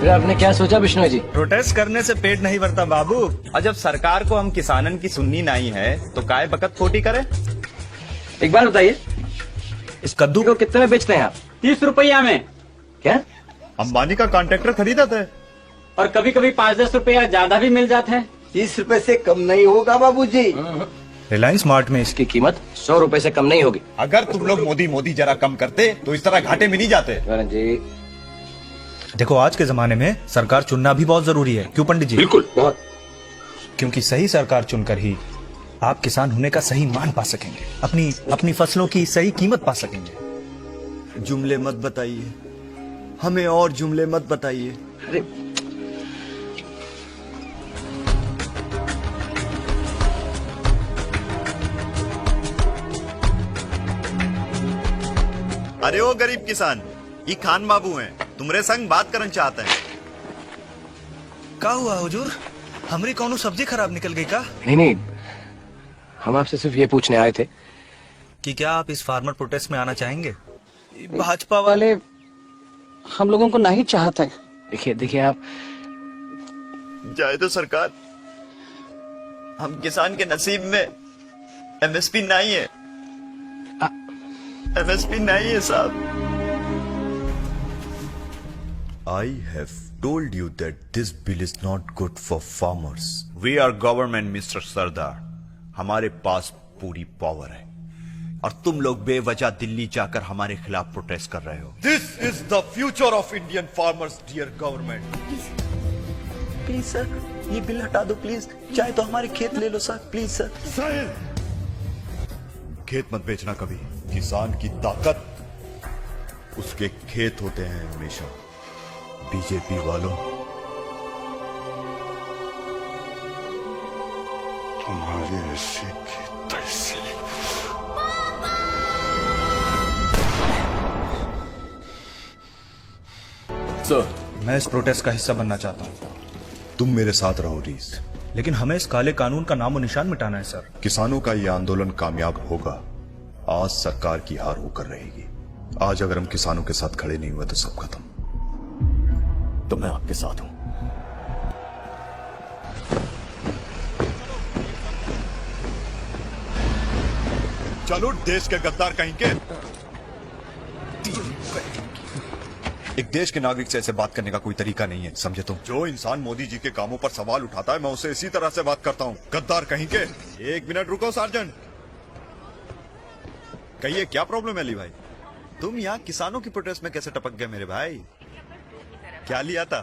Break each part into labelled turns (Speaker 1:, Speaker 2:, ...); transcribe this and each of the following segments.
Speaker 1: फिर आपने क्या सोचा बिश्नोई जी?
Speaker 2: प्रोटेस्ट करने से पेट नहीं भरता बाबू। और जब सरकार को हम किसानन की सुननी नहीं है तो काय बकत खोटी करे।
Speaker 1: एक बार बताइए, इस कद्दू को कितने में बेचते हैं आप?
Speaker 3: 30 रुपया में।
Speaker 1: क्या?
Speaker 2: अंबानी का कॉन्ट्रैक्टर खरीदा था।
Speaker 3: और कभी कभी 5-10 रुपया ज्यादा भी मिल जाते हैं।
Speaker 4: 30 रुपए से कम नहीं होगा बाबूजी।
Speaker 2: रिलायंस स्मार्ट में इसकी
Speaker 1: इसकी कीमत 100 रुपए से कम नहीं होगी।
Speaker 2: अगर तुम लोग मोदी जरा कम करते तो इस तरह घाटे में नहीं जाते।
Speaker 1: करण जी,
Speaker 2: देखो आज के जमाने में सरकार चुनना भी बहुत जरूरी है। क्यों पंडित जी?
Speaker 1: बिल्कुल, बहुत।
Speaker 2: क्योंकि सही सरकार चुनकर ही आप किसान होने का सही मान पा सकेंगे, अपनी फसलों की सही कीमत पा सकेंगे।
Speaker 5: जुमले मत बताइए, हमें और जुमले मत बताइए।
Speaker 1: अरे
Speaker 5: अरे ओ गरीब किसान, ये खान बाबू हैं, तुमरे संग बात करना चाहते हैं।
Speaker 2: का हुआ हुजूर? हमारी कौनो सब्जी खराब निकल गई का?
Speaker 1: नहीं, हम आपसे सिर्फ ये पूछने आए थे
Speaker 2: कि क्या आप इस फार्मर प्रोटेस्ट में आना चाहेंगे?
Speaker 3: भाजपा वाले हम लोगों को नहीं चाहते।
Speaker 1: देखिए आप,
Speaker 5: जाए तो सरकार, हम किसान के नसीब में एमएसपी नहीं है। एमएसपी नहीं है साहब। I have told you that this bill is not good for farmers. We are government, Mr. सरदार। हमारे पास पूरी पावर है और तुम लोग बेवजह दिल्ली जाकर हमारे खिलाफ प्रोटेस्ट कर रहे हो। This is the future of Indian farmers, dear government. Please sir, ये बिल हटा दो प्लीज। चाहे तो हमारे खेत ले लो सर, प्लीज सर। खेत मत बेचना कभी। किसान की ताकत उसके खेत होते हैं हमेशा। बीजेपी वालों, तुम्हारे ऐसे की तैसे।
Speaker 2: सर, मैं इस प्रोटेस्ट का हिस्सा बनना चाहता हूँ।
Speaker 5: तुम मेरे साथ रहो रीस।
Speaker 2: लेकिन हमें इस काले कानून का नामो निशान मिटाना है सर।
Speaker 5: किसानों का यह आंदोलन कामयाब होगा। आज सरकार की हार होकर रहेगी। आज अगर हम किसानों के साथ खड़े नहीं हुए तो सब खत्म। तो मैं आपके साथ हूं। चलो देश के गद्दार कहीं के। एक देश के नागरिक से ऐसे बात करने का कोई तरीका नहीं है, समझे तुम? जो इंसान मोदी जी के कामों पर सवाल उठाता है मैं उसे इसी तरह से बात करता हूँ। गद्दार कहीं के। 1 मिनट रुको सार्जेंट। कहिए क्या प्रॉब्लम है अली भाई? तुम यहाँ किसानों की प्रोटेस्ट में कैसे टपक गए मेरे भाई? क्या लिया था?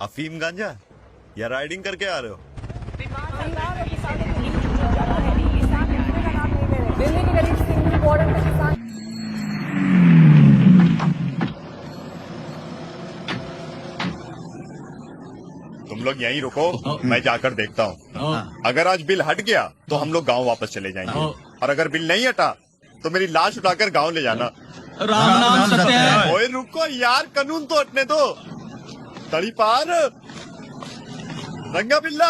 Speaker 5: अफीम गांजा या राइडिंग करके आ रहे हो? तुम लोग यहीं रुको, मैं जाकर देखता हूँ। अगर आज बिल हट गया तो हम लोग गांव वापस चले जाएंगे, और अगर बिल नहीं हटा तो मेरी लाश उठाकर गांव ले जाना।
Speaker 3: राम नाम सत्य है।
Speaker 5: ओए रुको यार, कानून तो हटने दो। तड़ी पार, रंगा बिल्ला,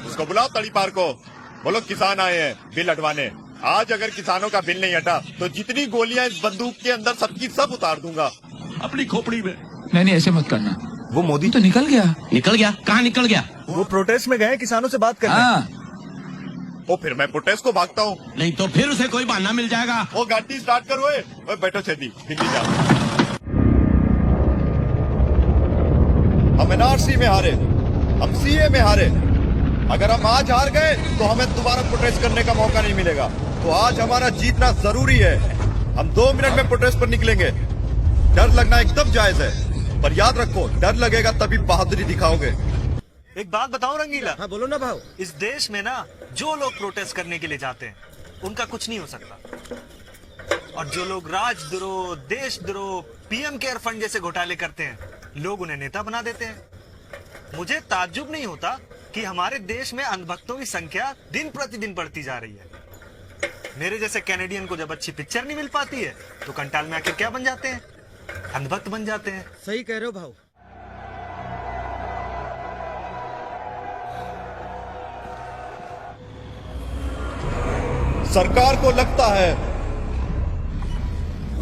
Speaker 5: उसको बुलाओ तड़ी पार को। बोलो किसान आए हैं बिल हटवाने। आज अगर किसानों का बिल नहीं हटा तो जितनी गोलियां इस बंदूक के अंदर सबकी सब उतार दूंगा
Speaker 6: अपनी खोपड़ी में। नहीं, ऐसे मत करना।
Speaker 2: वो मोदी
Speaker 6: तो निकल गया। कहाँ निकल गया?
Speaker 2: वो प्रोटेस्ट में गए किसानों से बात करने।
Speaker 6: हाँ।
Speaker 5: वो फिर मैं प्रोटेस्ट को भागता हूँ।
Speaker 6: नहीं तो फिर उसे कोई बहाना मिल जाएगा।
Speaker 5: वो गाड़ी स्टार्ट करो। ओए बैठो छेदी, दिल्ली जा। हम एनआरसी में हारे, हम सीए में हारे। अगर हम आज हार गए तो हमें दोबारा प्रोटेस्ट करने का मौका नहीं मिलेगा। तो आज हमारा जीतना जरूरी है। हम 2 मिनट में प्रोटेस्ट पर निकलेंगे। डर लगना एकदम जायज है, पर याद रखो डर लगेगा तभी बहादुरी दिखाओगे।
Speaker 7: एक बात बताओ रंगीला।
Speaker 4: हाँ बोलो ना भाव।
Speaker 7: इस देश में ना जो लोग प्रोटेस्ट करने के लिए जाते हैं उनका कुछ नहीं हो सकता, और जो लोग राजद्रोह, देशद्रोह, पीएम केयर फंड जैसे घोटाले करते हैं लोग उन्हें नेता बना देते हैं। मुझे ताज्जुब नहीं होता कि हमारे देश में अंधभक्तों की संख्या दिन प्रतिदिन बढ़ती जा रही है। मेरे जैसे कैनेडियन को जब अच्छी पिक्चर नहीं मिल पाती है तो कंटाल में आके क्या बन जाते हैं? अंधभक्त बन जाते हैं।
Speaker 4: सही कह रहे हो भाव।
Speaker 5: सरकार को लगता है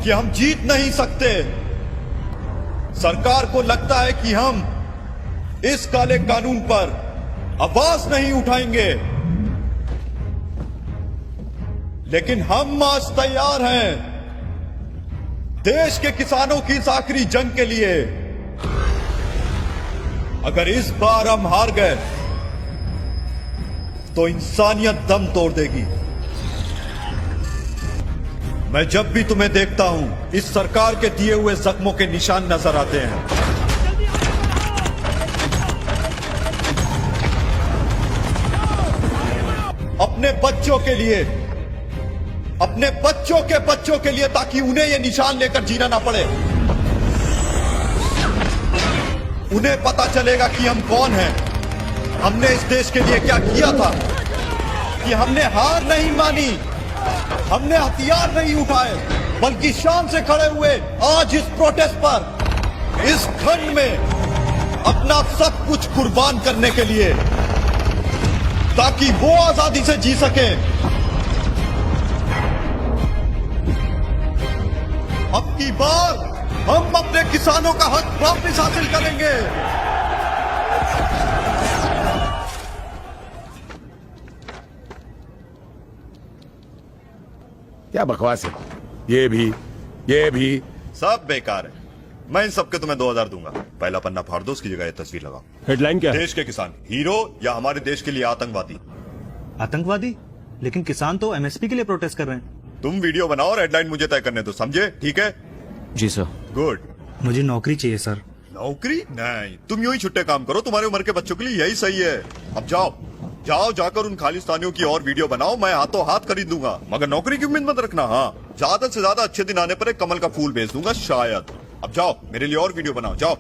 Speaker 5: कि हम जीत नहीं सकते। सरकार को लगता है कि हम इस काले कानून पर आवाज नहीं उठाएंगे, लेकिन हम आज तैयार हैं देश के किसानों की इस आखिरी जंग के लिए। अगर इस बार हम हार गए तो इंसानियत दम तोड़ देगी। मैं जब भी तुम्हें देखता हूं, इस सरकार के दिए हुए जख्मों के निशान नजर आते हैं। अपने बच्चों के लिए, अपने बच्चों के लिए, ताकि उन्हें ये निशान लेकर जीना ना पड़े। उन्हें पता चलेगा कि हम कौन हैं, हमने इस देश के लिए क्या किया था, कि हमने हार नहीं मानी, हमने हथियार नहीं उठाए, बल्कि शान से खड़े हुए आज इस प्रोटेस्ट पर, इस खंड में अपना सब कुछ कुर्बान करने के लिए, ताकि वो आजादी से जी सके। अब की बार हम अपने किसानों का हक वापस हासिल करेंगे।
Speaker 8: क्या बकवास है, ये भी
Speaker 5: सब बेकार है। मैं इन सबके तुम्हें 2000 दूंगा। पहला पन्ना फाड़ दो, उसकी जगह ये तस्वीर लगाओ।
Speaker 8: हेडलाइन क्या है?
Speaker 5: देश के किसान हीरो या हमारे देश के लिए आतंकवादी।
Speaker 7: आतंकवादी? लेकिन किसान तो एमएसपी के लिए प्रोटेस्ट कर रहे हैं।
Speaker 5: तुम वीडियो बनाओ और हेडलाइन मुझे तय करने दो, समझे? ठीक है
Speaker 2: जी सर।
Speaker 5: गुड।
Speaker 7: मुझे नौकरी चाहिए सर।
Speaker 5: नौकरी नहीं, तुम यूं ही छुट्टे काम करो, तुम्हारी उम्र के बच्चों के लिए यही सही है। अब जाओ जाकर उन खालिस्तानियों की और वीडियो बनाओ, मैं हाथों हाथ खरीद दूंगा। मगर नौकरी की उम्मीद मत रखना। हाँ, ज्यादा से ज्यादा अच्छे दिन आने पर एक कमल का फूल भेज दूंगा शायद। अब जाओ, मेरे लिए और वीडियो बनाओ, जाओ।